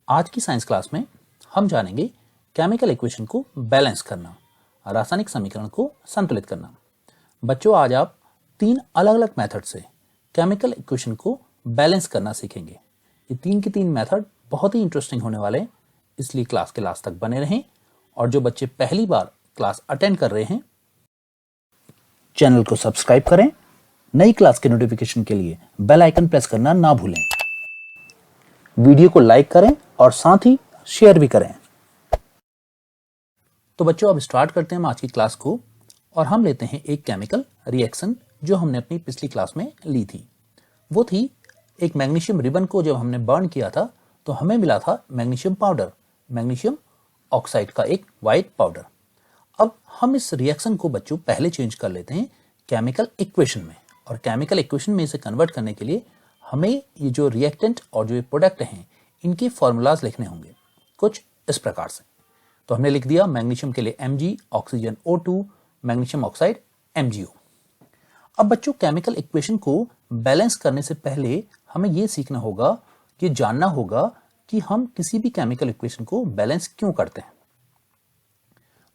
आज की science class में हम जानेंगे केमिकल इक्वेशन को बैलेंस करना, रासायनिक समीकरण को संतुलित करना। बच्चों, आज आप 3 अलग अलग मेथड से केमिकल इक्वेशन को बैलेंस करना सीखेंगे। ये 3 के 3 मेथड बहुत ही इंटरेस्टिंग होने वाले हैं, इसलिए क्लास के लास्ट तक बने रहें। और जो बच्चे पहली बार क्लास अटेंड कर रहे हैं, चैनल को सब्सक्राइब करें। नई क्लास के नोटिफिकेशन के लिए बेल आइकन प्रेस करना ना भूलें। वीडियो को लाइक करें और साथ ही शेयर भी करें। तो बच्चों, अब स्टार्ट करते हैं हम आज की क्लास को और हम लेते हैं एक केमिकल रिएक्शन जो हमने अपनी पिछली क्लास में ली थी। वो थी एक मैग्नीशियम रिबन को जब हमने बर्न किया था तो हमें मिला था मैग्नीशियम पाउडर, मैग्नीशियम ऑक्साइड का एक वाइट पाउडर। अब हम इस रिएक्शन को बच्चों पहले चेंज कर लेते हैं केमिकल इक्वेशन में, और केमिकल इक्वेशन में इसे कन्वर्ट करने के लिए हमें ये जो रिएक्टेंट और जो ये प्रोडक्ट हैं इनके फॉर्मूलाज लिखने होंगे कुछ इस प्रकार से। तो हमने लिख दिया मैग्नीशियम के लिए Mg, oxygen O2, magnesium oxide MgO। अब बच्चों, केमिकल इक्वेशन को बैलेंस करने से पहले हमें ये सीखना होगा, ये जानना होगा कि हम किसी भी केमिकल इक्वेशन को बैलेंस क्यों करते हैं।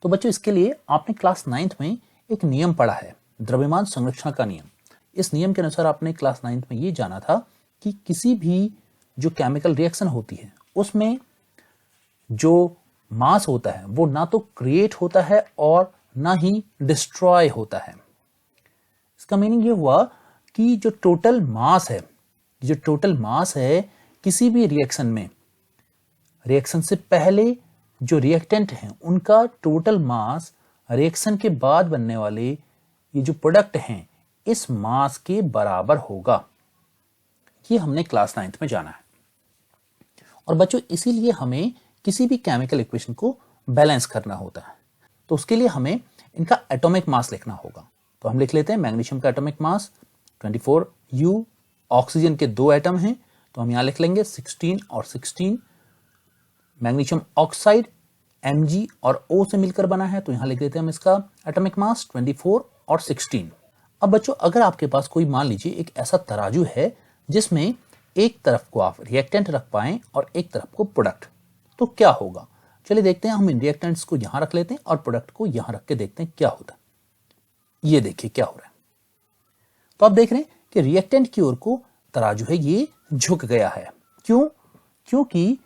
तो बच्चों, इसके लिए आपने क्लास 9th में एक नियम पढ़ा है, द्रव्यमान संरक्षण का नियम। इस नियम के अनुसार आपने क्लास 9th में ये जाना था कि किसी भी जो केमिकल रिएक्शन होती है उसमें जो मास होता है वो ना तो क्रिएट होता है और ना ही डिस्ट्रॉय होता है। इसका मीनिंग ये हुआ कि जो टोटल मास है किसी भी रिएक्शन में, रिएक्शन से पहले जो रिएक्टेंट हैं उनका टोटल मास रिएक्शन के बाद बनने वाले ये जो प्रोडक्ट हैं इस मास के बराबर होगा। ये हमने क्लास 9th में जाना है। और बच्चों, इसीलिए हमें किसी भी केमिकल इक्वेशन को बैलेंस करना होता है। तो उसके लिए हमें इनका एटॉमिक मास लिखना होगा। तो हम लिख लेते हैं मैग्नीशियम का एटॉमिक मास 24U, ऑक्सीजन के 2 एटम हैं तो हम यहां लिख लेंगे 16 और 16। मैग्नीशियम ऑक्साइड Mg और O से मिलकर बना है तो यहां लिख देते हैं हम इसका एटॉमिक मास 24 और 16। अब बच्चों, अगर आपके पास कोई, मान लीजिए एक ऐसा तराजू है जिसमें एक तरफ को आप रिएक्टेंट रख पाएं और एक तरफ को प्रोडक्ट, तो क्या होगा। चलिए देखते हैं। हम इन रिएक्टेंट्स को यहां रख लेते हैं और प्रोडक्ट को यहां रख के देखते हैं क्या होता है। ये देखिए क्या हो रहा है। तो आप देख रहे हैं कि रिएक्टेंट की ओर को तराजू है ये झुक गया है। क्यों? क्योंकि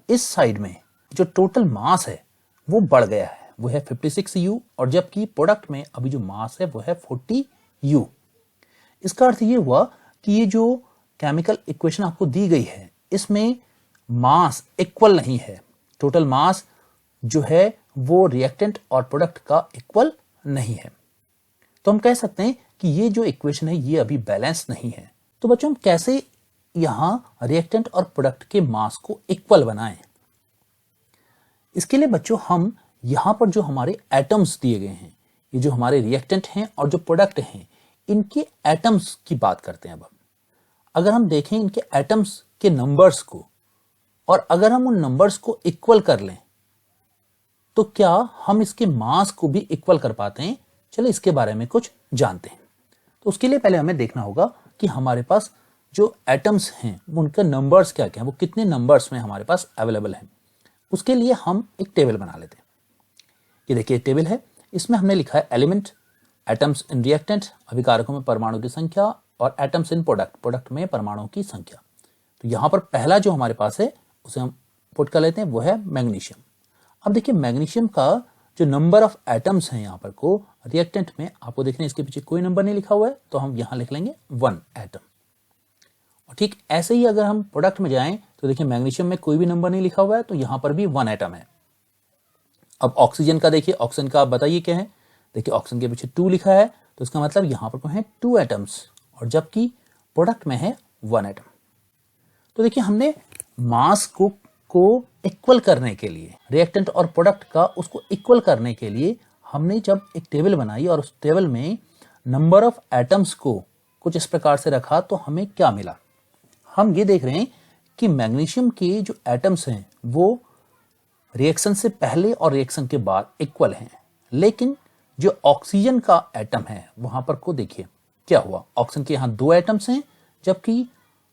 इस साइड में जो टोटल मास है वो बढ़ गया है, वो है 56U, और जबकि प्रोडक्ट में अभी जो मास है वो है 40U। इसका अर्थ ये हुआ कि ये जो केमिकल इक्वेशन आपको दी गई है इसमें मास इक्वल नहीं है। टोटल मास जो है वो रिएक्टेंट और प्रोडक्ट का इक्वल नहीं है। तो हम कह सकते हैं कि ये जो इक्वेशन है ये अभी बैलेंस नहीं है। तो बच्चों, हम कैसे यहां रिएक्टेंट और प्रोडक्ट के मास को इक्वल बनाएं? इसके लिए बच्चों, हम यहां पर जो हमारे एटम्स दिए गए हैं, ये जो हमारे रिएक्टेंट हैं और जो प्रोडक्ट हैं, इनके एटम्स की बात करते हैं। अब अगर हम देखें इनके एटम्स के नंबर्स को और अगर हम उन नंबर्स को इक्वल कर लें तो क्या हम इसके मास को भी इक्वल कर पाते हैं? चलिए इसके बारे में कुछ जानते हैं। तो उसके लिए पहले हमें देखना होगा कि हमारे पास जो एटम्स हैं उनके नंबर्स क्या क्या हैं, वो कितने नंबर्स में हमारे पास अवेलेबल हैं। उसके लिए हम एक टेबल बना लेते हैं। ये देखिए टेबल है, इसमें हमने लिखा है एलिमेंट, एटम्स इन रिएक्टेंट, अभिकारकों में परमाणु की संख्या, और एटम्स इन प्रोडक्ट, प्रोडक्ट में परमाणुओं की संख्या। तो यहां पर पहला जो हमारे पास है उसे हम पुट कर लेते हैं, वो है मैग्नीशियम। अब देखिए मैग्नीशियम का जो नंबर ऑफ एटम्स हैं यहाँ पर को रिएक्टेंट में, आपको देखने इसके पीछे कोई नंबर नहीं लिखा हुआ है तो हम यहां लिख लेंगे 1 एटम। और ठीक ऐसे ही अगर हम प्रोडक्ट में जाएं तो देखिए मैग्नीशियम में कोई भी नंबर नहीं लिखा हुआ है तो यहां पर भी 1 एटम है। अब ऑक्सीजन का देखिए, ऑक्सीजन का आप बताइए क्या है। देखिए ऑक्सीजन के पीछे 2 लिखा है तो इसका मतलब यहां पर है 2 एटम्स, और जबकि प्रोडक्ट में है 1 एटम। तो देखिए हमने मास को इक्वल करने के लिए, रिएक्टेंट और प्रोडक्ट का उसको इक्वल करने के लिए हमने जब एक टेबल बनाई और उस टेबल में नंबर ऑफ एटम्स को कुछ इस प्रकार से रखा तो हमें क्या मिला। हम ये देख रहे हैं कि मैग्नीशियम के जो एटम्स हैं वो रिएक्शन से पहले और रिएक्शन के बाद इक्वल हैं, लेकिन जो ऑक्सीजन का एटम है वहां पर को देखिए क्या हुआ। ऑक्सीजन के यहां 2 एटम्स हैं जबकि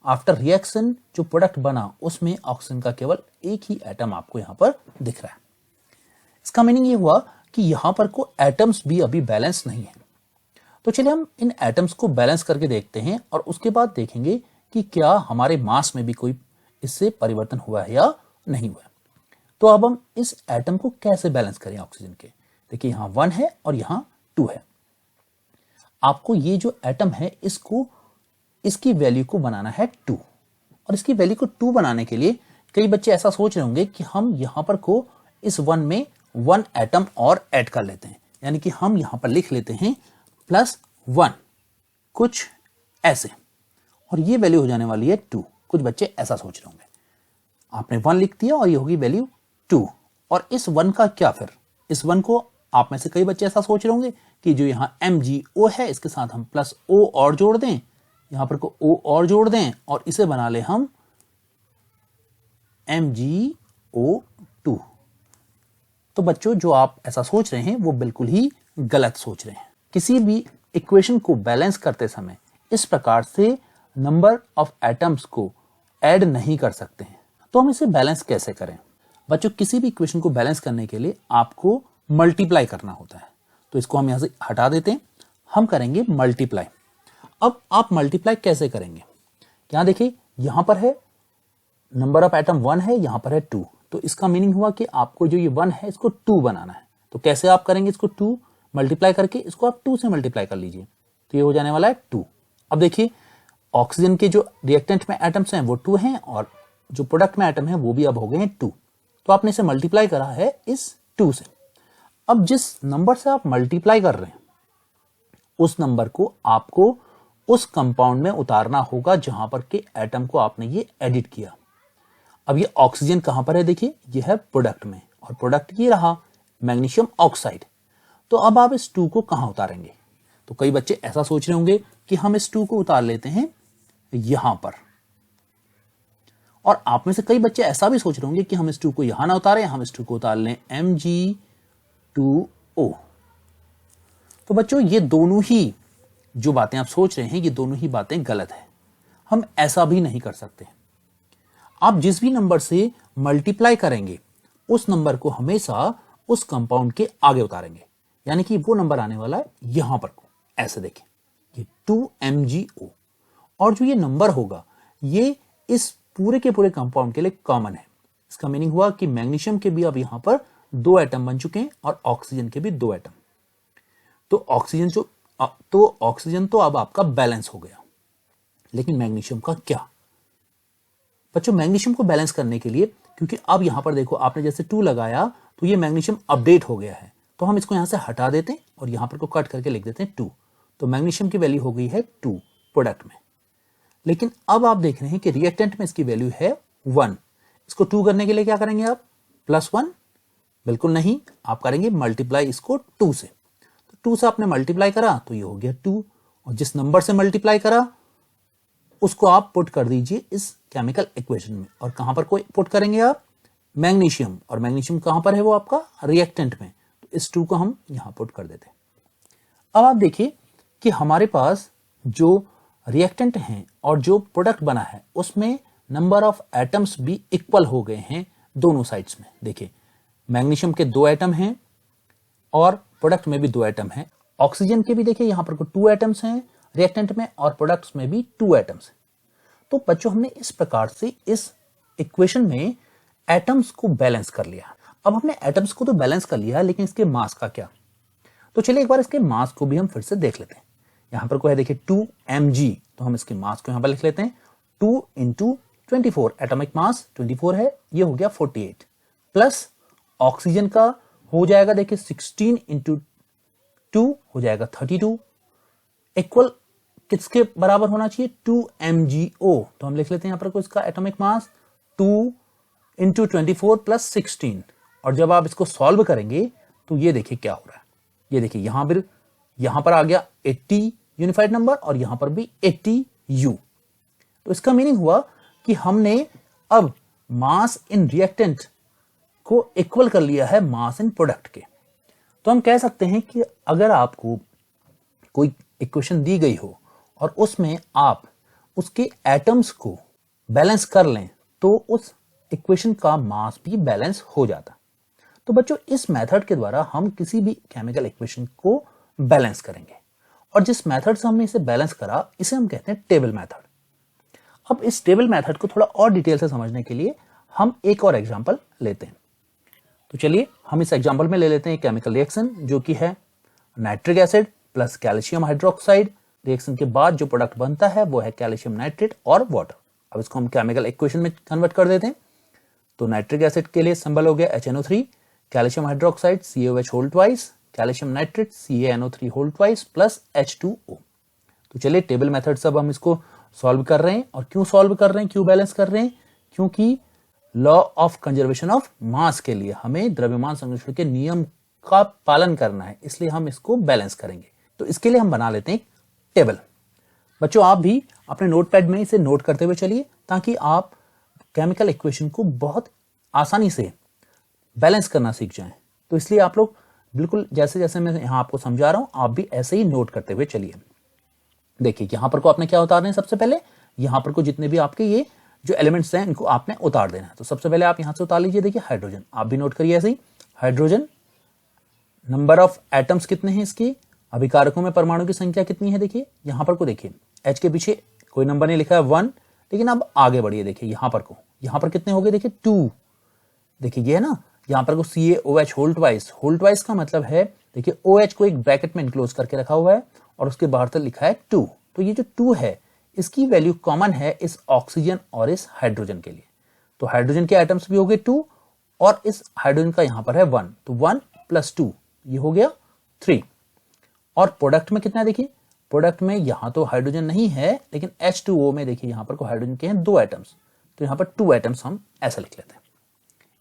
आफ्टर रिएक्शन जो प्रोडक्ट बना उसमें ऑक्सीजन का केवल एक ही एटम आपको यहां पर दिख रहा है। इसका मीनिंग ये हुआ कि यहां पर को एटम्स भी अभी बैलेंस नहीं है। तो चलिए हम इन एटम्स को बैलेंस करके देखते हैं और उसके बाद देखेंगे कि क्या हमारे मास में भी कोई इससे परिवर्तन हुआ है या नहीं हुआ। तो अब हम इस एटम को कैसे बैलेंस करें ऑक्सीजन के। देखिए यहां 1 है और यहां 2 है। आपको ये जो एटम है इसकी वैल्यू को बनाना है 2 और इसकी वैल्यू को 2 बनाने के लिए कई बच्चे ऐसा सोच रहे होंगे कि हम यहां पर को इस 1 में 1 एटम और ऐड कर लेते हैं, यानी कि हम यहां पर लिख लेते हैं +1 कुछ ऐसे और ये वैल्यू हो जाने वाली है 2। कुछ बच्चे ऐसा सोच रहे होंगे। आपने 1 लिख दिया और ये होगी वैल्यू 2 और इस 1 का क्या फिर, इस 1 को आप में से कई बच्चे ऐसा सोच रहे होंगे कि जो यहां MgO है इसके साथ हम +O और जोड़ दें, यहां पर को O और जोड़ दें और इसे बना ले हम MgO2। तो बच्चों जो आप ऐसा सोच रहे हैं वो बिल्कुल ही गलत सोच रहे हैं। किसी भी इक्वेशन को बैलेंस करते समय इस प्रकार से नंबर ऑफ एटम्स को ऐड नहीं कर सकते हैं। तो हम इसे बैलेंस कैसे करें? बच्चों किसी भी इक्वेशन को बैलेंस करने के लिए आपको मल्टीप्लाई करना होता है। तो इसको हम यहां से हटा देते हैं, हम करेंगे मल्टीप्लाई। अब आप मल्टीप्लाई कैसे करेंगे? यहां देखिए यहां पर है नंबर ऑफ एटम 1 है, यहां पर है 2। तो इसका मीनिंग हुआ कि आपको जो ये 1 है इसको 2 बनाना है। तो कैसे आप करेंगे इसको 2 मल्टीप्लाई करके, इसको आप 2 से मल्टीप्लाई कर लीजिए तो ये हो जाने वाला है 2। अब देखिए ऑक्सीजन के जो रिएक्टेंट में एटम्स हैं वो 2 हैं और जो प्रोडक्ट में एटम है वो भी अब हो गए हैं 2। तो आपने इसे मल्टीप्लाई करा है इस 2 से। अब जिस नंबर से आप मल्टीप्लाई कर रहे हैं उस नंबर को आपको उस कंपाउंड में उतारना होगा जहां पर के एटम को आपने ये एडिट किया। अब ये ऑक्सीजन कहां पर है? देखिए ये है प्रोडक्ट में और प्रोडक्ट ये रहा मैग्नीशियम ऑक्साइड। तो अब आप इस 2 को कहां उतारेंगे? तो कई बच्चे ऐसा सोच रहे होंगे कि हम इस 2 को उतार लेते हैं यहां पर, और आप में से कई बच्चे ऐसा भी सोच रहे होंगे कि हम इस 2 को यहां ना उतारें, हम इस 2 को उतार लें Mg2O। तो बच्चों ये दोनों ही जो बातें आप सोच रहे हैं ये दोनों ही बातें गलत है। हम ऐसा भी नहीं कर सकते। आप जिस भी नंबर से मल्टीप्लाई करेंगे उस नंबर को हमेशा उस कंपाउंड के आगे उतारेंगे, यानी कि वो नंबर आने वाला है यहां पर को। ऐसे देखें ये 2MgO और जो ये नंबर होगा ये इस पूरे के पूरे कंपाउंड के लिए कॉमन है। इसका मीनिंग हुआ कि मैग्नीशियम के भी अब यहां पर 2 एटम बन चुके हैं और ऑक्सीजन के भी 2 एटम। तो ऑक्सीजन तो अब आपका बैलेंस हो गया, लेकिन मैग्नीशियम का क्या? बच्चों मैग्नीशियम को बैलेंस करने के लिए, क्योंकि अब यहां पर देखो आपने जैसे 2 लगाया तो ये मैग्नीशियम अपडेट हो गया है, तो हम इसको यहां से हटा देते हैं और यहां पर को कट करके लिख देते हैं 2। तो मैग्नीशियम की वैल्यू हो गई है 2 प्रोडक्ट में। लेकिन अब आप देख रहे हैं कि रिएक्टेंट में इसकी वैल्यू है 1। इसको 2 करने के लिए क्या करेंगे आप? +1? बिल्कुल नहीं, आप करेंगे मल्टीप्लाई इसको 2 से। तो 2 से आपने मल्टीप्लाई करा तो ये हो गया 2, और जिस नंबर से मल्टीप्लाई करा उसको आप पुट कर दीजिए इस केमिकल इक्वेशन में। और कहां पर कोई पुट करेंगे आप? मैग्नीशियम। और मैग्नीशियम कहां पर है? वो आपका रिएक्टेंट में। तो इस 2 को हम यहां पुट कर देते हैं। अब आप देखिए कि हमारे पास जो रिएक्टेंट हैं और जो प्रोडक्ट बना है उसमें नंबर ऑफ एटम्स भी इक्वल हो गए हैं दोनों साइड्स में। देखिए मैग्नीशियम के 2 एटम हैं और प्रोडक्ट में भी 2 एटम हैं। ऑक्सीजन के भी देखिए यहां पर 2 एटम्स हैं रिएक्टेंट में और प्रोडक्ट्स में भी 2 एटम्स हैं। तो बच्चों हमने इस प्रकार से इस इक्वेशन में एटम्स को बैलेंस कर लिया। अब हमने एटम्स को तो बैलेंस कर लिया, लेकिन इसके मास का क्या? तो चलिए एक बार इसके मास को भी हम फिर से देख लेते हैं। यहां पर कोई है देखिए 2mg, तो हम इसके मास को यहां पर लिख लेते हैं 2 × 24। एटॉमिक मास 24 है, ये हो गया 48 प्लस ऑक्सीजन का हो जाएगा देखिए 16 × 2 हो जाएगा 32 इक्वल किसके बराबर होना चाहिए? 2MgO। तो हम लिख लेते हैं यहां पर को इसका एटॉमिक मास 2 × 24 + 16। और जब आप इसको सॉल्व करेंगे तो ये देखिए क्या हो रहा है। ये देखिए यहां पर आ गया 80 यूनिफाइड नंबर और यहां पर भी 80U। तो इसका मीनिंग हुआ कि हमने अब मास इन रिएक्टेंट को इक्वल कर लिया है मास इन प्रोडक्ट के। तो हम कह सकते हैं कि अगर आपको कोई इक्वेशन दी गई हो और उसमें आप उसके एटम्स को बैलेंस कर लें तो उस इक्वेशन का मास भी बैलेंस हो जाता। तो बच्चों, इस मेथड के द्वारा हम किसी भी केमिकल इक्वेशन को बैलेंस करेंगे, और जिस मेथड से हमने इसे बैलेंस करा इसे हम कहते हैं टेबल मेथड। अब इस टेबल मेथड को थोड़ा और डिटेल से समझने के लिए हम एक और एग्जांपल लेते हैं। तो चलिए हम इस एग्जांपल में ले लेते हैं केमिकल रिएक्शन, जो कि है nitric acid plus calcium hydroxide. Reaction के बाद जो प्रोडक्ट बनता है वो है कैल्शियम नाइट्रेट और वाटर। अब इसको हम केमिकल इक्वेशन में कन्वर्ट कर देते हैं। तो नाइट्रिक एसिड के लिए सिंबल हो गया HNO3, calcium hydroxide CaOH whole twice, calcium nitrate CaNO3 whole twice plus H2O। तो चलिए टेबल मेथड से अब हम इसको सॉल्व कर रहे हैं। और क्यों सॉल्व कर रहे हैं, क्यों बैलेंस कर रहे हैं? क्योंकि law of conservation of mass के लिए हमें द्रव्यमान संरक्षण के नियम का पालन करना है, इसलिए हम इसको बैलेंस करेंगे। तो इसके लिए हम बना लेते हैं एक टेबल। बच्चों, आप भी अपने नोटपैड में इसे नोट करते हुए चलिए, ताकि आप केमिकल इक्वेशन को बहुत आसानी से बैलेंस करना सीख जाएं। तो इसलिए आप लोग बिल्कुल जैसे जैसे मैं यहां आपको समझा रहा हूं, आप भी ऐसे ही नोट करते हुए चलिए। देखिए यहां पर को आपने क्या उतारना है, सबसे पहले यहां पर को जितने भी आपके ये जो एलिमेंट्स हैं इनको आपने उतार देना है। तो सबसे पहले आप यहां से उतार लीजिए। देखिए हाइड्रोजन, आप भी नोट करिए ऐसे ही। हाइड्रोजन, नंबर ऑफ एटम्स कितने हैं इसके, अभिकारकों में परमाणु की संख्या कितनी है। देखिए यहां पर को देखिए, H के पीछे कोई नंबर नहीं लिखा है 1, लेकिन अब आगे बढ़िए। देखिए यहां पर कितने हो गए, देखिए 2। देखिए ये है ना, यहां पर को CaOH whole twice. Whole twice का मतलब है, देखिए OH को एक ब्रैकेट में इनक्लोज करके रखा हुआ है और उसके बाहर तक लिखा है 2। तो ये जो 2 है इसकी वैल्यू कॉमन है इस ऑक्सीजन और इस हाइड्रोजन के लिए। तो हाइड्रोजन के एटम्स भी हो गए 2 और इस हाइड्रोजन का यहां पर है 1, तो 1 प्लस 2 ये हो गया 3। और प्रोडक्ट में कितना है, देखिए प्रोडक्ट में यहां तो हाइड्रोजन नहीं है, लेकिन H2O में देखिए यहां पर को हाइड्रोजन के हैं 2 एटम्स, तो यहां पर 2 एटम्स हम ऐसा लिख लेते हैं।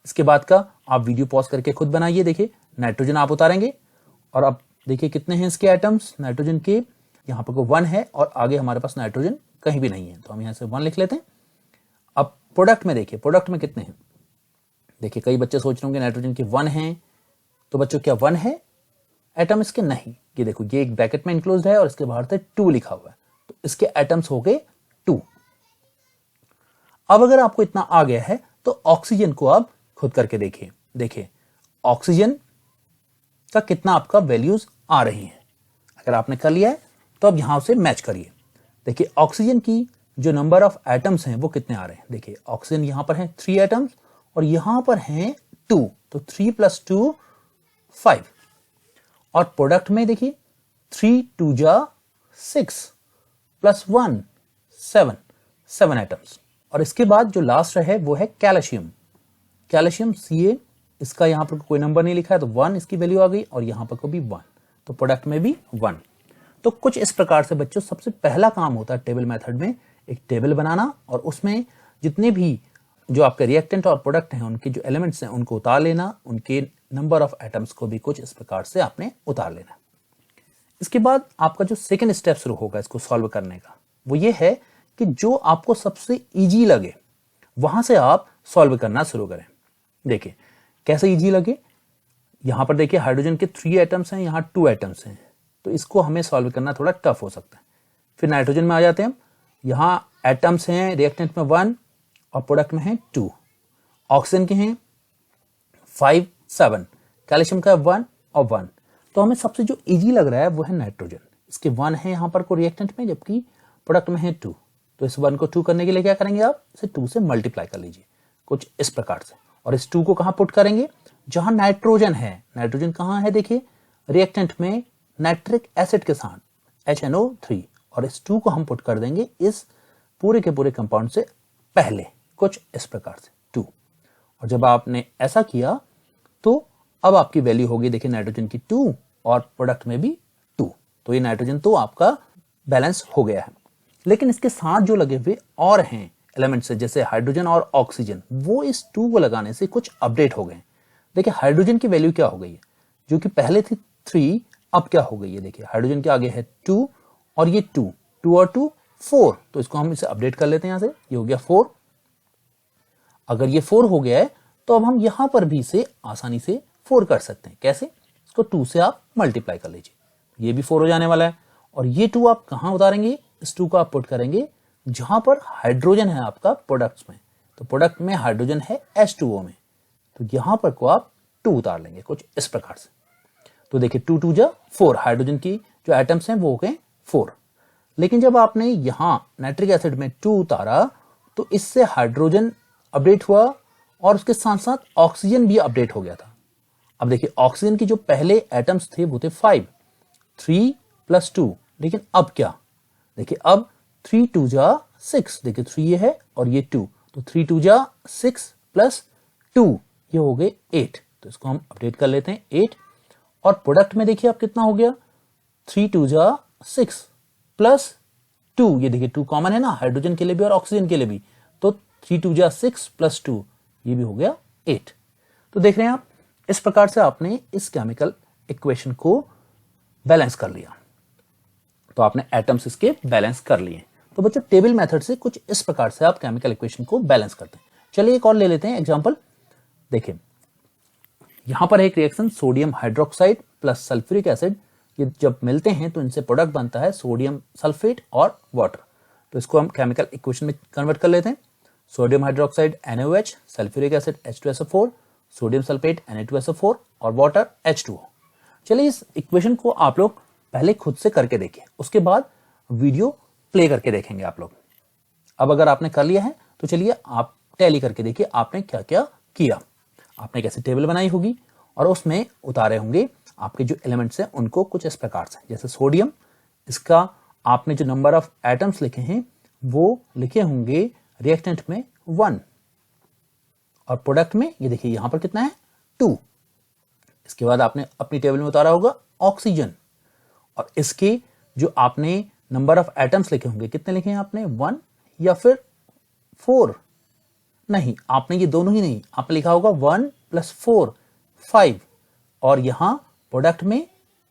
इसके बाद का आप वीडियो पॉज करके खुद बनाइए। देखिए नाइट्रोजन आप उतारेंगे और अब देखिए कितने हैं इसके एटम्स नाइट्रोजन के, यहां पर को 1 है और आगे हमारे पास नाइट्रोजन कहीं भी नहीं है, तो हम यहां से 1 लिख लेते हैं। अब प्रोडक्ट में देखिए, प्रोडक्ट में कितने हैं। देखिए कई बच्चे सोच रहे होंगे नाइट्रोजन के 1 हैं, तो बच्चों क्या 1 है एटम इसके? नहीं, ये देखो ये एक ब्रैकेट में इनक्लोज्ड है और इसके बाहर से 2 लिखा हुआ है, तो इसके एटम्स हो गए 2। अब अगर आपको इतना आ गया है तो ऑक्सीजन को आप खुद करके देखिए। देखिए ऑक्सीजन का कितना आपका वैल्यूज आ रही हैं। अगर आपने कर लिया है तो अब यहां से मैच करिए। देखिए ऑक्सीजन की जो नंबर ऑफ एटम्स हैं वो कितने आ रहे हैं। देखिए ऑक्सीजन यहां पर है 3 एटम्स और यहां पर हैं 2, तो 3 प्लस 2 5। और प्रोडक्ट में देखिए 3 2 जा 6 प्लस 1 7 एटम्स। और इसके बाद जो लास्ट है वो है कैल्शियम। कैल्शियम Ca, इसका यहां पर कोई नंबर नहीं लिखा है, तो 1 इसकी वैल्यू आ गई और यहां पर को भी 1, तो प्रोडक्ट में भी 1। तो कुछ इस प्रकार से बच्चों सबसे पहला काम होता है टेबल मेथड में एक टेबल बनाना, और उसमें जितने भी जो आपके रिएक्टेंट और प्रोडक्ट हैं उनके जो एलिमेंट्स हैं उनको उतार लेना, उनके नंबर ऑफ एटम्स को भी कुछ इस प्रकार से आपने उतार लेना। इसके बाद आपका जो सेकेंड स्टेप शुरू होगा इसको सॉल्व करने का, वो ये है कि जो आपको सबसे इजी लगे वहां से आप सॉल्व करना शुरू करें। देखिए कैसे इजी लगे, यहां पर देखिए हाइड्रोजन के 3 एटम्स हैं, यहां 2 एटम्स हैं, तो इसको हमें सॉल्व करना थोड़ा टफ हो सकता है। फिर नाइट्रोजन में आ जाते हैं हम, यहां एटम्स हैं रिएक्टेंट में 1 और प्रोडक्ट में है 2। ऑक्सीजन के हैं 5 7, कैल्शियम का 1 और 1, तो हमें सबसे जो इजी लग रहा है वो है नाइट्रोजन। इसके 1 है यहां पर को रिएक्टेंट में, जबकि प्रोडक्ट में है 2, तो इस 1 को 2 करने के लिए क्या करेंगे आप, इसे 2 से मल्टीप्लाई कर लीजिए कुछ इस प्रकार से। और इस 2 को कहां पुट करेंगे, जहां नाइट्रोजन है। नाइट्रोजन कहां है, देखिए रिएक्टेंट में नाइट्रिक एसिड के साथ HNO3, और इस 2 को हम पुट कर देंगे इस पूरे के पूरे कंपाउंड से पहले कुछ इस प्रकार से 2। और जब आपने ऐसा किया तो अब आपकी वैल्यू होगी, देखिए नाइट्रोजन की 2 और प्रोडक्ट में भी 2, तो ये नाइट्रोजन तो आपका बैलेंस हो गया है। लेकिन इसके साथ जो लगे हुए और हैं एलिमेंट्स है, जैसे हाइड्रोजन और ऑक्सीजन, वो इस 2 को लगाने से कुछ अपडेट हो गए। देखिए हाइड्रोजन की वैल्यू क्या हो गई है, जो कि पहले थी 3, अब क्या हो गई है, देखिए हाइड्रोजन के आगे है 2 और ये 2 और 2 4, तो इसको हम इसे अपडेट कर लेते हैं। यहां से ये हो गया 4। अगर ये 4 हो गया है तो अब हम यहां पर भी इसे आसानी से 4 कर सकते हैं। कैसे, इसको 2 से आप मल्टीप्लाई कर लीजिए, ये भी 4 हो जाने वाला है। और ये 2 आप कहां उतारेंगे, इस 2 को आप पुट करेंगे जहां पर हाइड्रोजन है आपका प्रोडक्ट्स में, तो प्रोडक्ट में हाइड्रोजन है H2O में, तो यहां पर को आप 2 उतार लेंगे कुछ इस प्रकार से। तो देखिए 2 2 जा 4, हाइड्रोजन की जो एटम्स हैं वो हो गए 4। लेकिन जब आपने यहां नाइट्रिक एसिड में 2 उतारा तो इससे हाइड्रोजन अपडेट हुआ और उसके साथ साथ ऑक्सीजन भी अपडेट हो गया था। अब देखिए ऑक्सीजन की जो पहले एटम्स थे वो थे 5, 3 + 2, लेकिन अब क्या, देखिए अब 3 2 जा 6, देखिए 3 ये है और ये 2, तो 3 2 जा 6 + 2 ये हो गए 8। तो इसको हम अपडेट कर लेते हैं 8। और प्रोडक्ट में देखिए अब कितना हो गया, 3 2 जा 6 + 2, ये देखिए 2 कॉमन है ना हाइड्रोजन के लिए भी और ऑक्सीजन के लिए भी, तो 3 2 जा 6 + 2 ये भी हो गया 8। तो देख रहे हैं आप, इस प्रकार से आपने इस केमिकल इक्वेशन को बैलेंस कर लिया। तो आपने एटम्स इसके बैलेंस कर लिए। तो बच्चों टेबल मेथड से कुछ इस प्रकार से आप केमिकल इक्वेशन को बैलेंस करते हैं। चलिए एक और ले लेते हैं एग्जांपल। देखिए यहां पर एक reaction sodium hydroxide plus sulphuric acid, ये जब मिलते हैं तो इनसे प्रोडक्ट बनता है सोडियम सल्फेट और वाटर। तो इसको हम केमिकल इक्वेशन में कन्वर्ट कर लेते हैं। Sodium hydroxide NaOH, sulphuric acid H2SO4, sodium sulphate Na2SO4 और वाटर H2O। चलिए इस इक्वेशन को आप लोग पहले खुद से करके देखिए, उसके बाद वीडियो प्ले करके देखेंगे आप लोग। अब अगर आपने कर लिया है तो चलिए आप टैली करके देखिए आपने क्या क्या किया। आपने कैसे टेबल बनाई होगी और उसमें उतारे होंगे आपके जो एलिमेंट्स हैं उनको कुछ इस प्रकार से। जैसे सोडियम, इसका आपने जो नंबर ऑफ एटम्स लिखे हैं वो लिखे होंगे रिएक्टेंट में 1 और प्रोडक्ट में ये देखिए यहां पर कितना है 2। इसके बाद आपने अपनी टेबल में उतारा होगा ऑक्सीजन और इसके जो आपने नंबर ऑफ एटम्स लिखे होंगे कितने लिखे हैं आपने 1 या फिर 4, नहीं आपने ये दोनों ही नहीं, आपने लिखा होगा 1 + 4 5 और यहां प्रोडक्ट में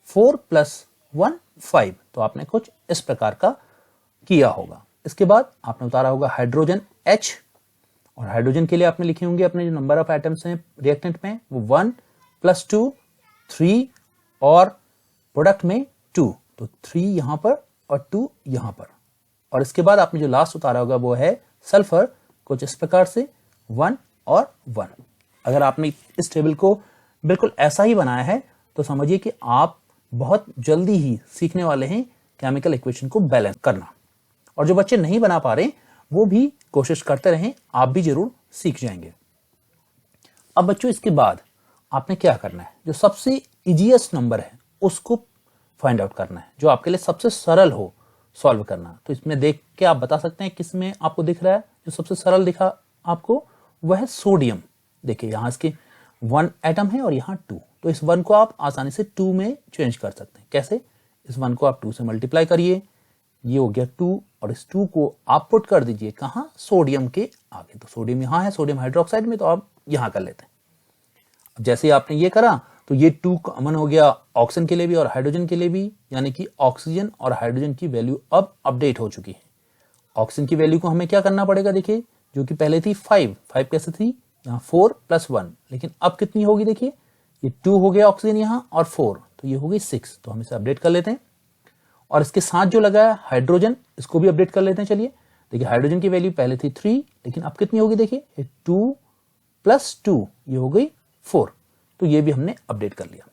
4 + 1 5। तो आपने कुछ इस प्रकार का किया होगा। इसके बाद आपने उतारा होगा हाइड्रोजन H और हाइड्रोजन के लिए आपने लिखे होंगे अपने जो नंबर ऑफ एटम्स हैं रिएक्टेंट में वो 1 + 2 3 और प्रोडक्ट में 2, तो 3 यहां पर और 2 यहां पर। और इसके बाद आपने जो लास्ट उतारा होगा वो है सल्फर, कुछ इस प्रकार से 1 और 1। अगर आपने इस टेबल को बिल्कुल ऐसा ही बनाया है तो समझिए कि आप बहुत जल्दी ही सीखने वाले हैं केमिकल इक्वेशन को बैलेंस करना। और जो बच्चे नहीं बना पा रहे वो भी कोशिश करते रहें, आप भी जरूर सीख जाएंगे। अब बच्चों इसके बाद आपने क्या करना है, जो सबसे इजीएस्ट नंबर है उसको फाइंड आउट करना है, जो आपके लिए सबसे सरल हो सॉल्व करना। तो इसमें देख के आप बता सकते हैं किस में आपको दिख रहा है जो सबसे सरल दिखा आपको, वह है सोडियम। देखिए यहां इसके 1 एटम है और यहां 2, तो इस 1 को आप आसानी से 2 में चेंज कर सकते हैं। कैसे, इस 1 को आप 2 से मल्टीप्लाई करिए, ये हो गया 2 और इस 2 को आप पुट कर दीजिए कहां, सोडियम के आगे। तो सोडियम यहां है सोडियम हाइड्रोक्साइड में, तो आप यहां कर लेते हैं। अब जैसे आपने ये करा तो ये 2 कॉमन हो गया ऑक्सीजन के लिए भी और हाइड्रोजन के लिए भी, यानी कि ऑक्सीजन और हाइड्रोजन की वैल्यू अब अपडेट हो चुकी है। ऑक्सीजन की वैल्यू को हमें क्या करना पड़ेगा, देखिए जो कि पहले थी 5 कैसे थी, यहाँ 4 + 1, लेकिन अब कितनी होगी, देखिए ये 2 हो गया ऑक्सीजन यहाँ और 4, तो ये होगी 6। तो हम इसे अपडेट कर लेते हैं। और इसके साथ जो लगा है हाइड्रोजन, इसको भी अपडेट कर लेते हैं। चलिए देखिए हाइड्रोजन की वैल्यू पहले थी 3, लेकिन अब कितनी होगी, देखिए 2 + 2 ये हो गई 4, तो ये भी हमने अपडेट कर लिया।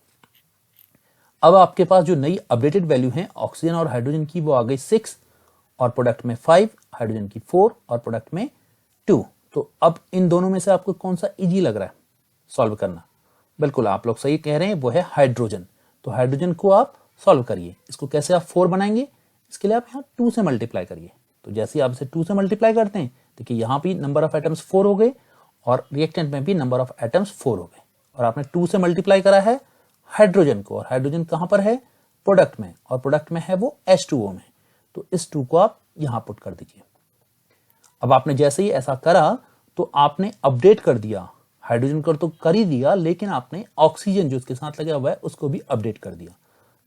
अब आपके पास जो नई अपडेटेड वैल्यू है ऑक्सीजन और हाइड्रोजन की वो आ गई 6 और प्रोडक्ट में 5, हाइड्रोजन की 4 और प्रोडक्ट में 2। तो अब इन दोनों में से आपको कौन सा इजी लग रहा है सॉल्व करना? बिल्कुल आप लोग सही कह रहे हैं, वो है हाइड्रोजन। तो हाइड्रोजन को आप सॉल्व करिए। इसको कैसे आप 4 बनाएंगे, इसके लिए आप यहाँ 2 से मल्टीप्लाई करिए। तो जैसे ही आप इसे 2 से मल्टीप्लाई करते हैं, देखिए यहाँ भी नंबर ऑफ एटम्स 4 हो गए और रिएक्टेंट में भी नंबर ऑफ एटम्स 4 हो गए। और आपने 2 से मल्टीप्लाई करा है हाइड्रोजन को, और हाइड्रोजन कहां पर है, प्रोडक्ट में, और प्रोडक्ट में है वो H2O में। तो इस 2 को आप यहां पुट कर दीजिए। अब आपने जैसे ही ऐसा करा तो आपने अपडेट कर दिया, हाइड्रोजन को तो कर ही दिया, लेकिन आपने ऑक्सीजन जो इसके साथ लगा हुआ है उसको भी अपडेट कर दिया।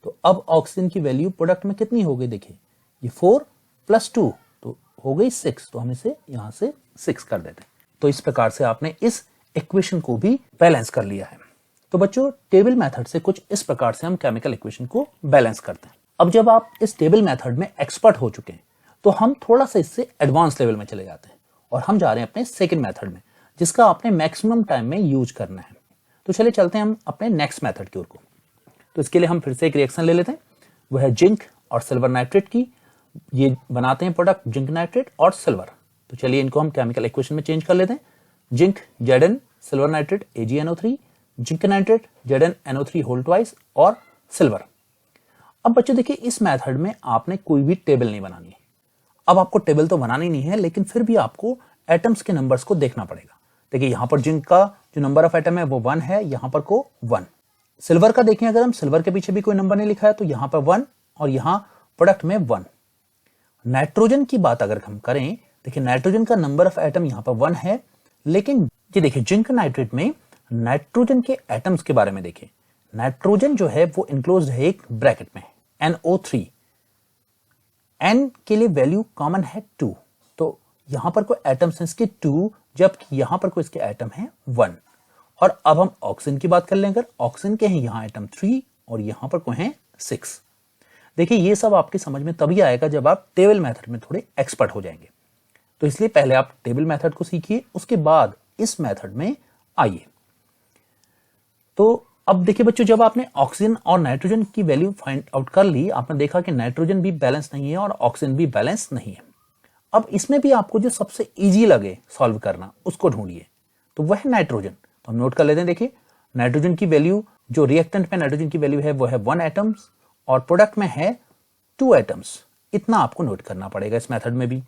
तो अब ऑक्सीजन की वैल्यू प्रोडक्ट में कितनी हो गई, देखिए ये 4 + 2 तो हो गई 6। तो हम इसे यहां से 6 कर देते हैं। तो इस प्रकार से आपने इस इक्वेशन को भी बैलेंस कर लिया है। तो बच्चों टेबल मेथड से कुछ इस प्रकार से हम केमिकल इक्वेशन को बैलेंस करते हैं। अब जब आप इस टेबल मेथड में एक्सपर्ट हो चुके हैं तो हम थोड़ा सा इससे एडवांस लेवल में चले जाते हैं और हम जा रहे हैं अपने सेकेंड मेथड में, जिसका आपने मैक्सिमम टाइम में यूज करना है। तो चलिए चलते हैं हम अपने नेक्स्ट मेथड की ओर को। तो इसके लिए हम फिर से एक रिएक्शन ले लेते हैं, वो है जिंक और सिल्वर नाइट्रेट की। ये बनाते हैं प्रोडक्ट जिंक नाइट्रेट और सिल्वर। तो चलिए इनको हम केमिकल इक्वेशन में चेंज कर लेते हैं। Zinc Zn, silver nitrate AgNO3, zinc nitrate ZnNO3 whole twice और सिल्वर। अब बच्चों देखिए, इस मेथड में आपने कोई भी टेबल नहीं बनानी है। अब आपको टेबल तो बनानी नहीं है, लेकिन फिर भी आपको एटम्स के नंबर्स को देखना पड़ेगा। देखिए यहां पर जिंक का जो नंबर ऑफ एटम है वो 1 है, यहां पर को 1। सिल्वर का देखें, अगर हम सिल्वर के पीछे भी कोई नंबर नहीं लिखा है तो यहां पर 1 और यहां प्रोडक्ट में 1। नाइट्रोजन की बात अगर हम करें, देखिए नाइट्रोजन का नंबर ऑफ एटम यहां पर 1 है, लेकिन ये देखिए जिंक नाइट्रेट में नाइट्रोजन के एटम्स के बारे में देखिए। नाइट्रोजन जो है वो इनक्लोज्ड है एक ब्रैकेट में NO3। N के लिए वैल्यू कॉमन है 2, तो यहां पर कोई एटम्स है इसके 2, जबकि यहां पर कोई इसके एटम है 1। और अब हम ऑक्सीजन की बात कर लें, अगर ऑक्सीजन के हैं यहां एटम 3 और यहां पर कोई है 6। देखिए ये सब आपकी समझ में तभी आएगा जब आप टेबल मेथड में थोड़े एक्सपर्ट हो जाएंगे। तो इसलिए पहले आप टेबल मेथड को सीखिए, उसके बाद इस मेथड में आइए। तो अब देखिए बच्चों, जब आपने ऑक्सीजन और नाइट्रोजन की वैल्यू फाइंड आउट कर ली, आपने देखा कि नाइट्रोजन भी बैलेंस नहीं है और ऑक्सीजन भी बैलेंस नहीं है। अब इसमें भी आपको जो सबसे इजी लगे सॉल्व करना, उसको ढूंढिए। तो वह है नाइट्रोजन। तो हम नोट कर लेते हैं। देखिए नाइट्रोजन की वैल्यू, जो रिएक्टेंट में नाइट्रोजन की वैल्यू है वो है 1 एटम्स और प्रोडक्ट में है 2 एटम्स। इतना आपको नोट करना पड़ेगा इस मेथड में भी।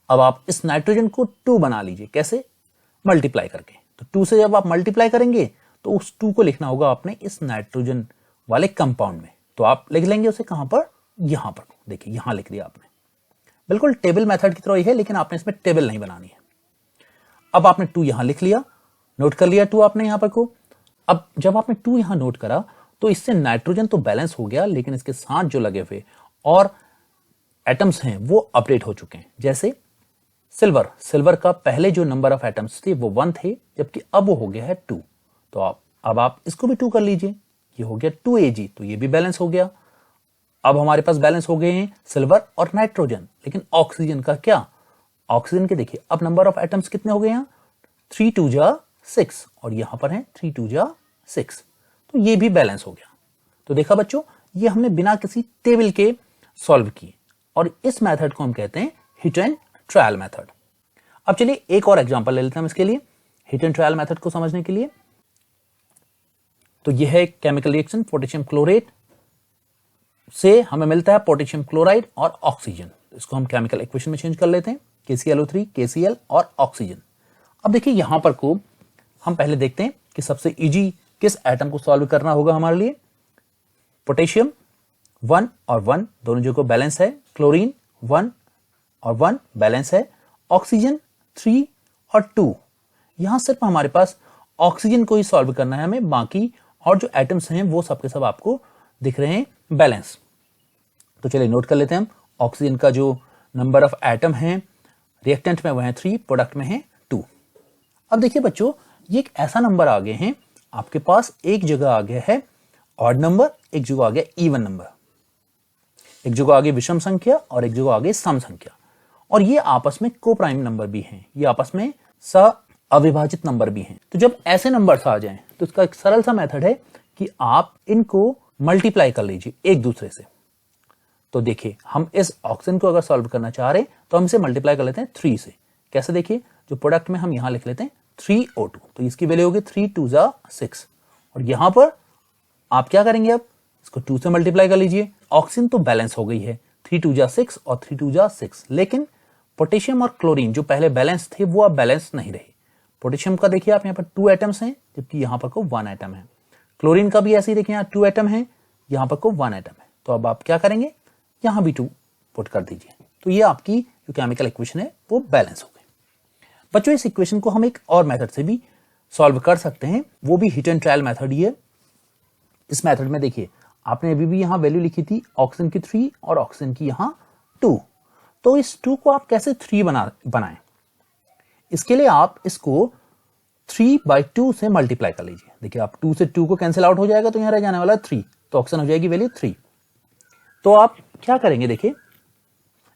अब आप इस नाइट्रोजन को 2 बना लीजिए। कैसे? मल्टीप्लाई करके। तो 2 से जब आप मल्टीप्लाई करेंगे तो उस 2 को लिखना होगा आपने इस नाइट्रोजन वाले कंपाउंड में। तो आप लिख लेंगे उसे कहां पर? यहां पर। देखिए यहां लिख दिया आपने। बिल्कुल टेबल मेथड की तरह ही है, लेकिन आपने इसमें टेबल नहीं बनानी है। अब आपने 2 यहां लिख लिया, नोट कर लिया 2 आपने यहां पर को। अब जब आपने 2 यहां नोट करा तो इससे नाइट्रोजन तो बैलेंस हो गया, लेकिन इसके साथ जो लगे हुए और एटम्स हैं वो अपडेट हो चुके हैं। जैसे सिल्वर का पहले जो नंबर ऑफ एटम्स थे वो 1 थे, जबकि अब वो हो गया है 2। तो अब आप इसको भी 2 कर लीजिए। ये हो गया 2Ag, तो ये भी बैलेंस हो गया। अब हमारे पास बैलेंस हो गए हैं सिल्वर और नाइट्रोजन, लेकिन ऑक्सीजन का क्या? ऑक्सीजन के देखिए अब नंबर ऑफ एटम्स कितने हो गए हैं? 3 2 जा 6 और यहां पर है 3 2 जा 6, तो ये भी बैलेंस हो गया। तो देखा बच्चों, ये हमने बिना किसी टेबल के सॉल्व किए और इस मेथड को हम कहते हैं हिट एंड ट्रायल मेथड। अब चलिए एक और एग्जांपल ले लेते हैं हम इसके लिए, हिट एंड ट्रायल मेथड को समझने के लिए। तो यह है केमिकल रिएक्शन, पोटेशियम क्लोरेट से हमें मिलता है पोटेशियम क्लोराइड और ऑक्सीजन। इसको हम केमिकल इक्वेशन में चेंज कर लेते हैं, KClO3 KCl और ऑक्सीजन। अब देखिए यहां पर को हम पहले देखते हैं कि सबसे इजी किस एटम को सॉल्व करना होगा हमारे लिए। पोटेशियम 1 और 1 दोनों जगह बैलेंस है, क्लोरीन 1 और 1 बैलेंस है, ऑक्सीजन 3 और 2। यहां सिर्फ हमारे पास ऑक्सीजन को ही सॉल्व करना है हमें, बाकी और जो एटम्स हैं वो सबके सब आपको दिख रहे हैं बैलेंस। तो चलिए नोट कर लेते हैं हम। ऑक्सीजन का जो नंबर ऑफ एटम है रिएक्टेंट में वो है 3, प्रोडक्ट में है 2। अब देखिए बच्चों, ये एक ऐसा नंबर आ गए हैं आपके पास, एक जगह आ गया है ऑड नंबर, एक जगह आ गया इवन नंबर, एक जगह आ गई विषम संख्या और एक जगह आ गई सम संख्या। और ये आपस में को प्राइम नंबर भी हैं, ये आपस में स अविभाजित नंबर भी हैं। तो जब ऐसे नंबर्स आ जाएं तो इसका एक सरल सा मेथड है कि आप इनको मल्टीप्लाई कर लीजिए एक दूसरे से। तो देखिए हम इस ऑक्सीजन को अगर सॉल्व करना चाह रहे हैं तो हम इसे मल्टीप्लाई कर लेते हैं 3 से। कैसे? देखिए जो प्रोडक्ट में हम यहां लिख लेते हैं 3O2, तो इसकी वैल्यू होगी 3 2 जा 6 और यहां पर आप क्या करेंगे? अब इसको 2 से मल्टीप्लाई कर लीजिए। ऑक्सीजन तो बैलेंस हो गई है, 3 2 जा 6 और 3 2 जा 6, लेकिन पोटेशियम और क्लोरीन जो पहले बैलेंस थे वो अब बैलेंस नहीं रहे। पोटेशियम का देखिए आप यहाँ पर 2 एटम्स हैं, जबकि यहां पर को 1 एटम है। क्लोरीन का भी ऐसे ही देखिए यहाँ 2 एटम है, यहां पर को 1 एटम है। तो अब आप क्या करेंगे? यहां भी 2 पुट कर दीजिए। तो ये आपकी जो केमिकल इक्वेशन है वो बैलेंस हो गई। बच्चों इस इक्वेशन को हम एक और मेथड से भी सॉल्व कर सकते हैं, वो भी हिट एंड ट्रायल मेथड ही है। इस मेथड में देखिए आपने अभी भी यहां वैल्यू लिखी थी ऑक्सीजन की 3 और ऑक्सीजन की यहां 2। तो इस 2 को आप कैसे 3 बनाएं? इसके लिए आप इसको 3/2 से मल्टीप्लाई कर लीजिए। देखिए आप 2 से 2 को कैंसिल आउट हो जाएगा तो यहां रह जाने वाला 3, तो ऑक्सीजन हो जाएगी वैल्यू 3। तो आप क्या करेंगे? देखिए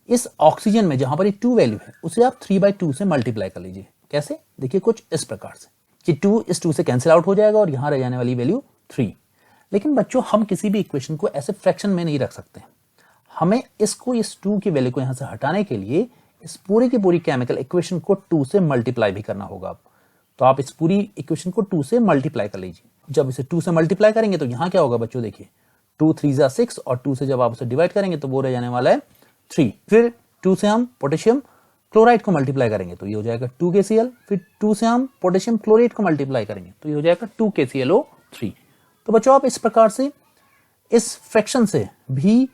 इस ऑक्सीजन में जहां पर ये 2 वैल्यू है उसे आप 3/2 से मल्टीप्लाई कर लीजिए। कैसे? देखिए कुछ इस प्रकार से कि 2 इस 2 से कैंसिल आउट हो जाएगा और यहां रह जाने वाली वैल्यू 3। लेकिन बच्चों हम किसी भी इक्वेशन को ऐसे फ्रैक्शन में नहीं रख सकते। हमें इसको इस 2 की वैल्यू को यहां से हटाने के लिए इस पूरी की पूरी केमिकल इक्वेशन को 2 से मल्टीप्लाई भी करना होगा। तो आप इस पूरी इक्वेशन को 2 से मल्टीप्लाई कर लीजिए। जब इसे 2 से मल्टीप्लाई करेंगे तो यहां क्या होगा बच्चों, देखिए 2 3 जा 6 और 2 से जब आप उसे डिवाइड करेंगे तो वो रह जाने वाला है 3। फिर 2 से हम पोटेशियम क्लोराइड को मल्टीप्लाई करेंगे तो ये हो जाएगा 2KCl। फिर 2 से हम पोटेशियम क्लोराइड को मल्टीप्लाई करेंगे तो ये हो जाएगा 2KClO3। तो बच्चों आप इस प्रकार से इस फ्रैक्शन से भी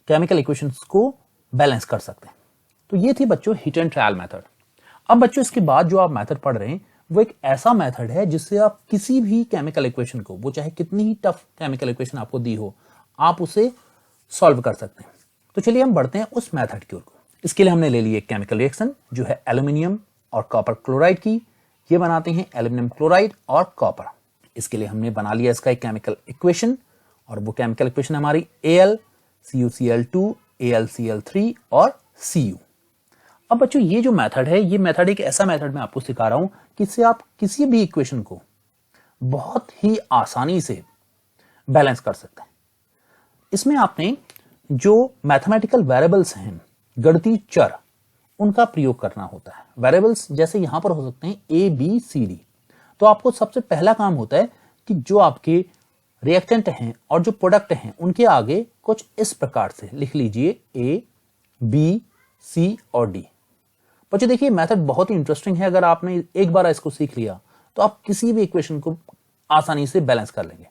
केमिकल इक्वेशंस को बैलेंस कर सकते हैं। तो ये थी बच्चों हिट एंड ट्रायल मेथड। अब बच्चों इसके बाद जो आप मेथड पढ़ रहे हैं वो एक ऐसा मेथड है जिससे आप किसी भी केमिकल इक्वेशन को, वो चाहे कितनी ही टफ केमिकल इक्वेशन आपको दी हो, आप उसे सॉल्व कर सकते हैं। तो चलिए हम बढ़ते हैं उस मेथड की ओर को। इसके लिए हमने ले ली एक केमिकल रिएक्शन जो है एल्यूमिनियम और कॉपर क्लोराइड की। ये बनाते हैं एल्यूमिनियम क्लोराइड और कॉपर। इसके लिए हमने बना लिया इसका एक केमिकल इक्वेशन और वो केमिकल इक्वेशन हमारी AlCuCl2 AlCl3 और Cu। अब बच्चों ये जो मेथड है, ये मेथड एक ऐसा मेथड मैं आपको सिखा रहा हूं कि इससे आप किसी भी इक्वेशन को बहुत ही आसानी से बैलेंस कर सकते हैं। इसमें आपने जो मैथमेटिकल वेरिएबल्स हैं, गणितीय चर, उनका प्रयोग करना होता है। वेरिएबल्स जैसे यहां पर हो सकते हैं ABCD। तो आपको सबसे पहला काम होता है कि जो आपके रिएक्टेंट हैं और जो प्रोडक्ट हैं उनके आगे कुछ इस प्रकार से लिख लीजिए A, B, C और D। बच्चों देखिए मेथड बहुत ही इंटरेस्टिंग है। अगर आपने एक बार इसको सीख लिया तो आप किसी भी इक्वेशन को आसानी से बैलेंस कर लेंगे।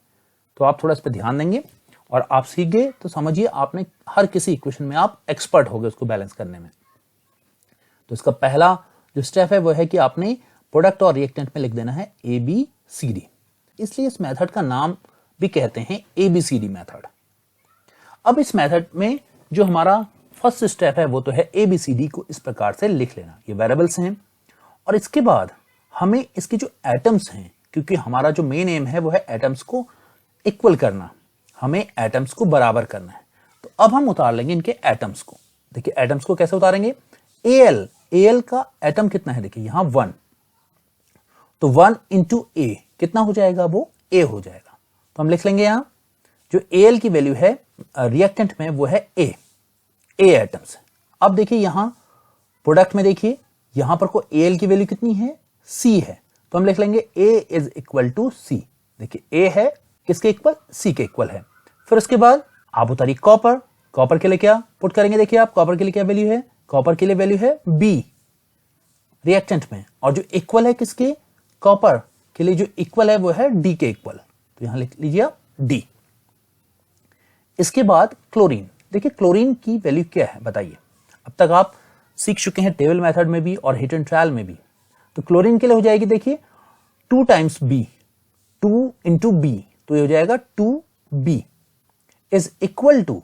तो आप थोड़ा इस पर ध्यान देंगे और आप सीख गए तो समझिए आपने हर किसी इक्वेशन में आप एक्सपर्ट हो गए उसको बैलेंस करने में। तो इसका पहला जो स्टेप है वो है कि आपने प्रोडक्ट और रिएक्टेंट में लिख देना है ABCD। इसलिए इस मेथड का नाम भी कहते हैं ABCD मेथड। अब इस मेथड में जो हमारा फर्स्ट स्टेप है वो तो है ABCD को इस प्रकार से लिख लेना। ये वेरिएबल्स हैं और इसके बाद हमें इसके जो एटम्स हैं, क्योंकि हमारा जो मेन एम है वो है एटम्स को इक्वल करना, हमें एटम्स को बराबर करना है। तो अब हम उतार लेंगे इनके एटम्स को। देखिए एटम्स को कैसे उतारेंगे। Al का एटम कितना है, देखिए यहां 1, तो 1 इंटू A कितना हो जाएगा, वो A हो जाएगा। तो हम लिख लेंगे यहां जो Al की वैल्यू है रिएक्टेंट में वो है A एटम्स। अब देखिए यहां प्रोडक्ट में देखिए यहां पर को Al की वैल्यू कितनी है, C है। तो हम लिख लेंगे A is equal to C। देखिए A है किसके इक्वल, C के इक्वल है। फिर उसके बाद आप उतारिए कॉपर। कॉपर के लिए क्या पुट करेंगे, देखिए आप कॉपर के लिए क्या वैल्यू है, कॉपर के लिए वैल्यू है B रिएक्टेंट में, और जो इक्वल है किसके, कॉपर के लिए जो इक्वल है वो है D के इक्वल। तो यहां लिख लीजिए आप D। इसके बाद क्लोरीन। देखिए क्लोरीन की वैल्यू क्या है बताइए। अब तक आप सीख चुके हैं टेबल मेथड में भी और हिट एंड ट्रायल में भी। तो क्लोरीन के लिए हो जाएगी देखिए 2 टाइम्स B, 2 इंटू B, तो ये हो जाएगा 2B is equal two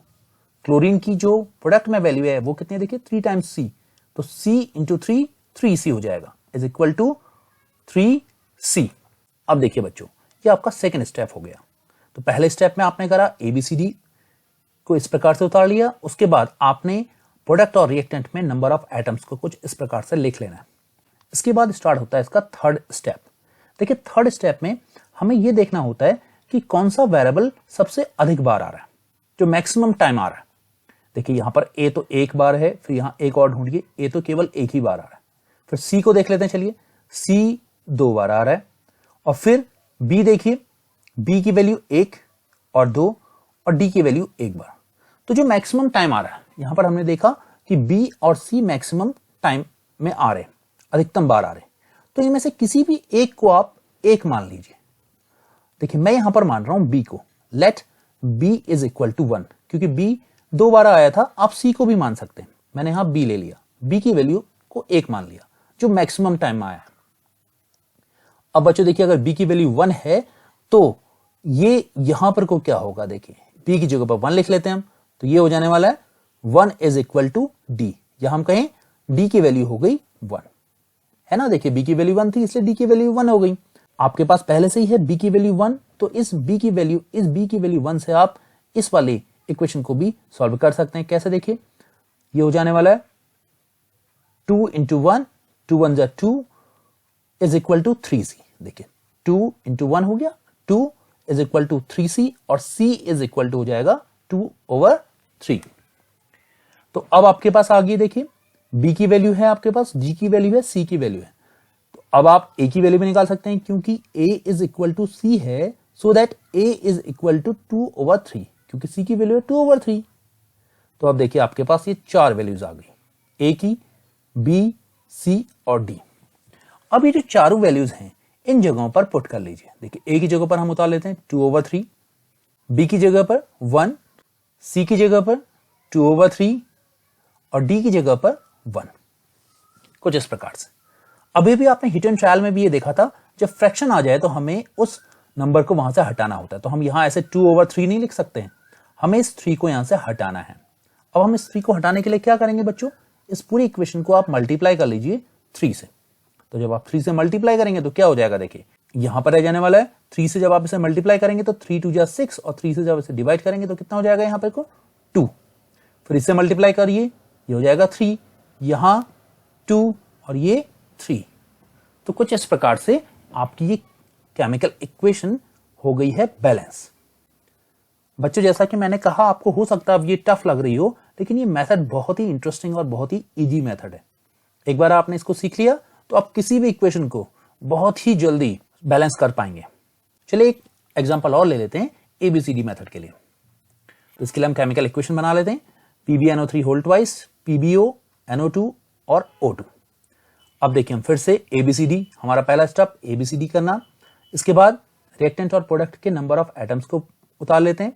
chlorine की जो प्रोडक्ट में वैल्यू है वो कितनी है, देखिए 3 टाइम्स C, तो C इंटू 3 3C हो जाएगा इज इक्वल टू 3C। अब देखिए बच्चों ये आपका सेकेंड स्टेप हो गया। तो पहले स्टेप में आपने करा ABCD को इस प्रकार से उतार लिया। उसके बाद आपने प्रोडक्ट और रिएक्टेंट में नंबर ऑफ एटम्स को कुछ इस प्रकार से लिख लेना है। इसके बाद स्टार्ट होता है इसका थर्ड स्टेप। देखिए थर्ड स्टेप में हमें यह देखना होता है कि कौन सा वेरिएबल सबसे अधिक बार आ रहा है, जो मैक्सिमम टाइम आ रहा है। देखिए यहां पर A तो एक बार है, फिर यहां एक और ढूंढिए, A तो केवल एक ही बार आ रहा है। फिर C को देख लेते हैं, चलिए C 2 बार आ रहा है, और फिर B देखिए, B की वैल्यू 1 और 2 और D की वैल्यू 1 बार। तो जो मैक्सिमम टाइम आ रहा है यहां पर हमने देखा कि B और C मैक्सिमम टाइम में आ रहे, अधिकतम बार आ रहे। तो इनमें से किसी भी एक को आप एक मान लीजिए। देखिए मैं यहां पर मान रहा हूं B को, let B is equal to 1, क्योंकि B 2 बार आया था। आप C को भी मान सकते हैं, मैंने यहां B ले लिया, B की वैल्यू को 1 मान लिया जो मैक्सिमम टाइम में आया है। अब बच्चों देखिए अगर B की वैल्यू 1 है तो ये यहां पर को क्या होगा, देखिए B की जगह पर 1 लिख लेते हैं हम, तो ये हो जाने वाला है 1 इज इक्वल टू D, या हम कहें D की वैल्यू हो गई 1, है ना। देखिए B की वैल्यू 1 थी इसलिए D की वैल्यू 1 हो गई। आपके पास पहले से ही है B की वैल्यू 1, तो इस B की वैल्यू 1 से आप इस वाले इक्वेशन को भी सॉल्व कर सकते हैं। कैसे, देखिए ये हो जाने वाला है 2 इंटू 1, 2 1 जा 2 इज इक्वल टू 3c। देखिए 2 इंटू 1 हो गया, 2 इज इक्वल टू 3c और c इज इक्वल टू हो जाएगा 2/3। तो अब आपके पास आ गई, देखिए b की वैल्यू है आपके पास, g की वैल्यू है, c की वैल्यू है। तो अब आप a की वैल्यू भी निकाल सकते हैं क्योंकि a is equal to c है, so that a is equal to 2/3, क्योंकि c की वैल्यू है 2/3। तो अब देखिए आपके पास ये 4 वैल्यूज आ गई, a की, b, c और d। अब ये जो चारों वैल्यूज हैं इन जगहों पर पुट कर लीजिए। देखिए a की जगह पर हम उतार लेते हैं 2/3, b की जगह पर 1, c की जगह पर 2/3 और d की जगह पर 1। कुछ इस प्रकार से। अभी भी आपने हिट एंड ट्रायल में भी ये देखा था, जब फ्रैक्शन आ जाए तो हमें उस नंबर को वहां से हटाना होता है। तो हम यहां ऐसे 2/3 नहीं लिख सकते हैं, हमें इस 3 को यहां से हटाना है। अब हम इस 3 को हटाने के लिए क्या करेंगे बच्चों, इस पूरी इक्वेशन को आप मल्टीप्लाई कर लीजिए 3 से। तो जब आप 3 से मल्टीप्लाई करेंगे तो क्या हो जाएगा, देखिए यहां पर रह जाने वाला है 3 से। जब आप इसे मल्टीप्लाई करेंगे तो 3 2 जा 6 और 3 से जब इसे डिवाइड करेंगे तो कितना हो जाएगा यहां पर को 2। फिर इससे मल्टीप्लाई करिए, ये हो जाएगा 3, यहां 2 और ये 3। तो कुछ इस प्रकार से आपकी ये केमिकल इक्वेशन हो गई है बैलेंस। बच्चों जैसा कि मैंने कहा, आपको हो सकता है अब ये टफ लग रही हो, लेकिन ये मेथड बहुत ही इंटरेस्टिंग और बहुत ही इजी मेथड है। एक बार आपने इसको सीख लिया तो आप किसी भी इक्वेशन को बहुत ही जल्दी बैलेंस कर पाएंगे। चलिए एक एग्जांपल और ले लेते हैं ABCD मेथड के लिए। तो इसके लिए हम केमिकल इक्वेशन बना लेते हैं, PbNO3 whole twice, PbO, NO2 और O2। अब देखिए हम फिर से ABCD, हमारा पहला स्टेप ABCD करना। इसके बाद रिएक्टेंट और प्रोडक्ट के नंबर ऑफ एटम्स को उतार लेते हैं।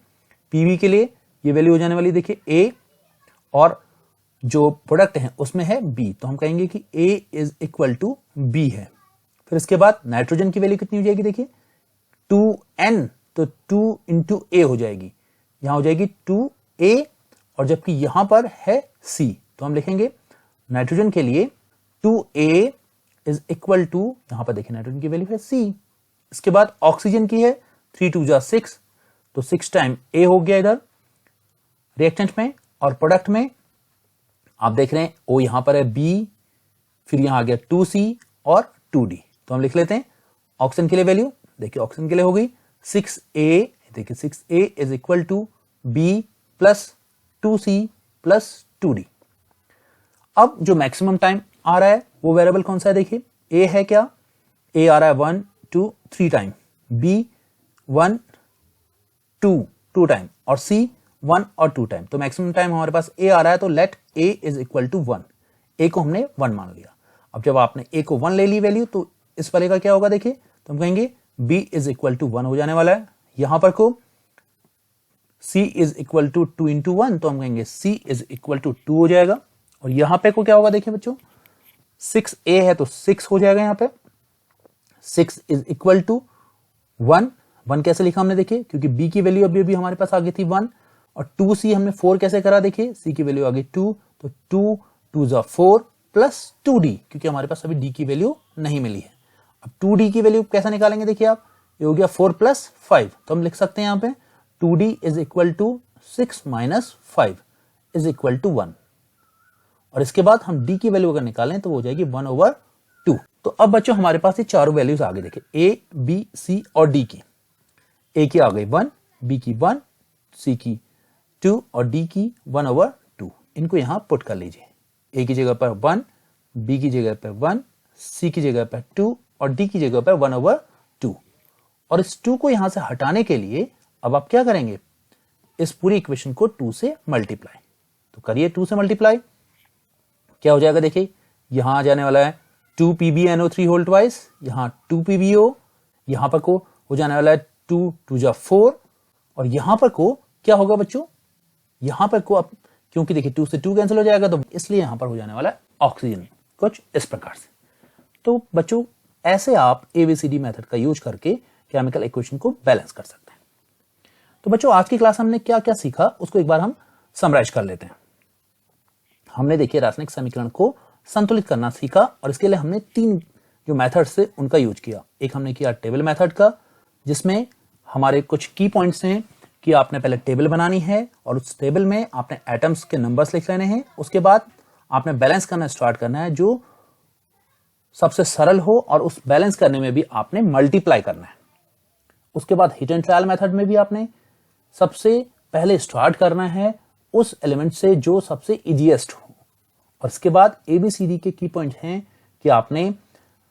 Pb के लिए ये वैल्यू हो जाने वाली, देखिए A, और जो प्रोडक्ट है उसमें है B, तो हम कहेंगे कि A is equal to B है। फिर इसके बाद नाइट्रोजन की वैल्यू कितनी हो जाएगी, देखिए 2N, तो 2 इंटू A हो जाएगी, यहां हो जाएगी 2A, और जबकि यहां पर है C, तो हम लिखेंगे नाइट्रोजन के लिए 2A इज इक्वल टू, यहां पर देखिए नाइट्रोजन की वैल्यू है C। इसके बाद ऑक्सीजन की है 3 2 जा 6, तो 6 टाइम A हो गया इधर रिएक्टेंट में, और प्रोडक्ट में आप देख रहे हैं O यहां पर है B, फिर यहां आ गया 2C और 2D। तो हम लिख लेते हैं ऑक्सीजन के लिए वैल्यू, देखिए ऑक्सीजन के लिए हो गई 6A, देखिए 6A is equal to B plus 2C plus 2D। अब जो मैक्सिमम टाइम आ रहा है वो वेरिएबल कौन सा है, देखिए A है क्या, A आ रहा है 1 2 3 टाइम, B 1 2 टाइम और C 1 और 2 टाइम। तो मैक्सिमम टाइम हमारे पास A आ रहा है, तो let A is equal to 1। A को हमने 1 मान लिया। अब जब आपने A को 1 ले ली वैल्यू, तो इस वाले का क्या होगा, देखिए तो हम कहेंगे B इज इक्वल टू 1 हो जाने वाला है। यहां पर को C is equal to 2 into 1, तो हम कहेंगे C इज इक्वल टू 2 हो जाएगा। और यहां पे को क्या होगा, देखिए बच्चों 6A है तो 6 हो जाएगा, यहां पे 6 इज इक्वल टू 1। 1 कैसे लिखा हमने, देखिए क्योंकि B की वैल्यू अभी आ गई थी 1, और 2C हमने 4 कैसे करा, देखिए C की वैल्यू आ गई 2, तो 2 2 जा 4 प्लस 2D, क्योंकि हमारे पास अभी D की वैल्यू नहीं मिली है। अब 2D की वैल्यू कैसे निकालेंगे, देखिए आप, ये हो गया 4 प्लस 5, तो हम लिख सकते हैं यहाँ पे 2D is equal to 6 minus 5 is equal to 1। और इसके बाद हम D की वैल्यू अगर निकालें तो वो हो जाएगी 1/2। तो अब बच्चों हमारे पास ये चारों वैल्यूज आ गई, देखिए A, B, C और D की। A की आ गई 1, B की 1, C की 2 और D की 1/2। इनको यहां पुट कर लीजिए, A की जगह पर 1, B की जगह पर 1, C की जगह पर 2 और D की जगह पर 1/2। और इस 2 को यहां से हटाने के लिए अब आप क्या करेंगे, इस पूरी इक्वेशन को 2 से मल्टीप्लाई। तो करिए 2 से मल्टीप्लाई, क्या हो जाएगा, देखिए यहां आ जाने वाला है 2PbNO3 होल ट्वाइस, यहां 2PbO, यहां पर को हो जाने वाला है 2 2 जा 4, और यहां पर को क्या होगा बच्चों, यहां पर को अब क्योंकि देखिए 2 से 2 कैंसिल हो जाएगा, तो इसलिए यहां पर हो जाने वाला है ऑक्सीजन। कुछ इस प्रकार से। तो बच्चों ऐसे आप ABCD मेथड का यूज करके केमिकल इक्वेशन को बैलेंस कर सकते हैं। तो बच्चों आज की क्लास हमने क्या क्या सीखा उसको एक बार हम समराइज कर लेते हैं। हमने देखिए रासायनिक समीकरण को संतुलित करना सीखा, और इसके लिए हमने 3 जो मेथड्स थे उनका यूज किया। एक हमने किया टेबल मेथड का, जिसमें हमारे कुछ की पॉइंट्स हैं कि आपने पहले टेबल बनानी है और उस टेबल में आपने एटम्स के नंबर्स लिख लेने हैं। उसके बाद आपने बैलेंस करना स्टार्ट करना है जो सबसे सरल हो, और उस बैलेंस करने में भी आपने मल्टीप्लाई करना है। उसके बाद हिट एंड ट्रायल मेथड में भी आपने सबसे पहले स्टार्ट करना है उस एलिमेंट से जो सबसे इजीएस्ट हो, और इसके बाद ABCD के की पॉइंट हैं कि आपने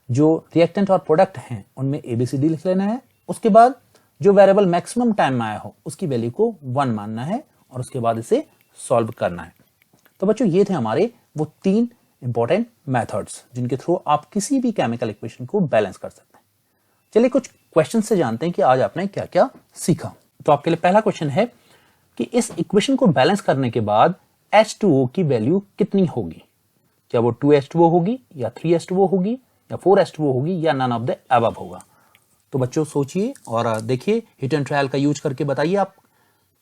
जो रिएक्टेंट और प्रोडक्ट हैं उनमें ABCD लिख लेना है। उसके बाद जो वेरिएबल मैक्सिमम टाइम में आया हो उसकी वैल्यू को 1 मानना है, और उसके बाद इसे सॉल्व करना है। तो बच्चों ये थे हमारे वो 3 इंपॉर्टेंट मेथड्स जिनके थ्रू आप किसी भी केमिकल इक्वेशन को बैलेंस कर सकते हैं। चलिए कुछ क्वेश्चन से जानते हैं कि आज आपने क्या क्या सीखा। तो आपके लिए पहला क्वेश्चन है कि इस इक्वेशन को बैलेंस करने के बाद H2O की वैल्यू कितनी होगी? क्या वो 2H2O होगी या 3H2O होगी या 4H2O होगी या नन ऑफ द अबव होगा? तो बच्चों सोचिए और देखिए, हिट एंड ट्रायल का यूज करके बताइए आप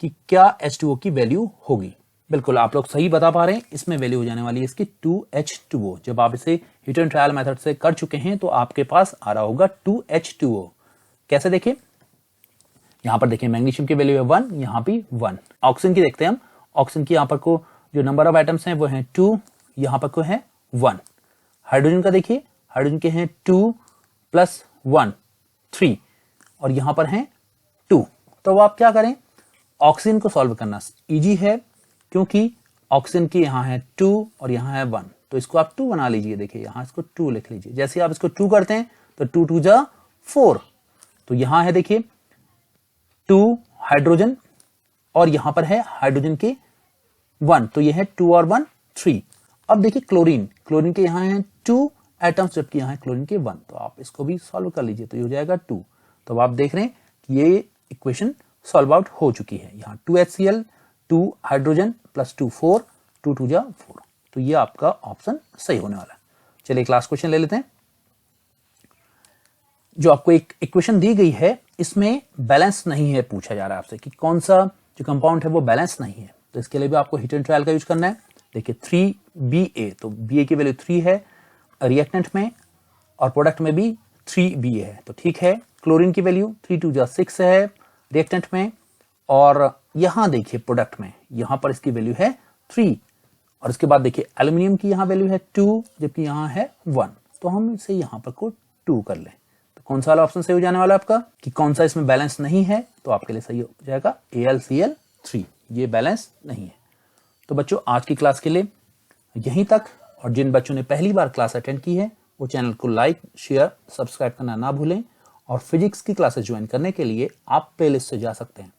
कि क्या H2O की वैल्यू होगी। बिल्कुल आप लोग सही बता पा रहे हैं, इसमें वैल्यू हो जाने वाली है इसकी 2H2O। जब आप इसे हिट एंड ट्रायल मेथड से कर चुके हैं तो आपके पास आ रहा होगा 2H2O। कैसे देखिए, यहां पर देखिए मैग्नीशियम की वैल्यू है 1, यहां भी 1। ऑक्सीजन की देखते हैं हम, ऑक्सीजन की यहां पर को जो नंबर ऑफ एटम्स हैं वो हैं 2, यहां पर को है 1। हाइड्रोजन का देखिए, हाइड्रोजन के हैं 2 + 1 3, और यहां पर हैं 2। तो आप क्या करें, ऑक्सीजन को सॉल्व करना इजी है क्योंकि ऑक्सीजन की यहां है 2 और यहां है 1, तो इसको आप 2 बना लीजिए। देखिए यहां इसको 2 लिख लीजिए। जैसे आप इसको 2 करते हैं तो 2 2 जा 4, तो यहां है देखिए 2 हाइड्रोजन और यहां पर है हाइड्रोजन के 1, तो यह है 2 और 1 3। अब देखिए क्लोरीन, क्लोरीन के यहां है 2 एटम्स जबकि यहां है क्लोरीन के 1, तो आप इसको भी सॉल्व कर लीजिए तो ये हो जाएगा 2। तो आप देख रहे हैं कि ये इक्वेशन सॉल्व आउट हो चुकी है। यहां 2HCl 2 हाइड्रोजन + 2 4, 2 2 जा 4, तो ये आपका ऑप्शन सही होने वाला है। चलिए एक लास्ट क्वेश्चन ले लेते हैं। जो आपको एक इक्वेशन दी गई है इसमें बैलेंस नहीं है, पूछा जा रहा है आपसे कि कौन सा जो कंपाउंड है वो बैलेंस नहीं है। तो इसके लिए भी आपको हिट एंड ट्रायल का यूज करना है। देखिए 3BA, तो BA की वैल्यू 3 है रिएक्टेंट में, और प्रोडक्ट में भी 3BA है, तो ठीक है। क्लोरीन की वैल्यू 3 2 जा 6 है रिएक्टेंट में, और यहां देखिए प्रोडक्ट में यहां पर इसकी वैल्यू है 3, और इसके बाद देखिए एल्यूमिनियम की यहां वैल्यू है 2 जबकि यहां है 1, तो हम इसे यहां पर को 2 कर लें। तो कौन सा वाला ऑप्शन सही हो जाने वाला है आपका कि कौन सा इसमें बैलेंस नहीं है? तो आपके लिए सही हो जाएगा AlCl3, ये बैलेंस नहीं है। तो बच्चों आज की क्लास के लिए यहीं तक, और जिन बच्चों ने पहली बार क्लास अटेंड की है वो चैनल को लाइक शेयर सब्सक्राइब करना ना भूलें, और फिजिक्स की क्लासेस ज्वाइन करने के लिए आप प्लेलिस्ट से जा सकते हैं।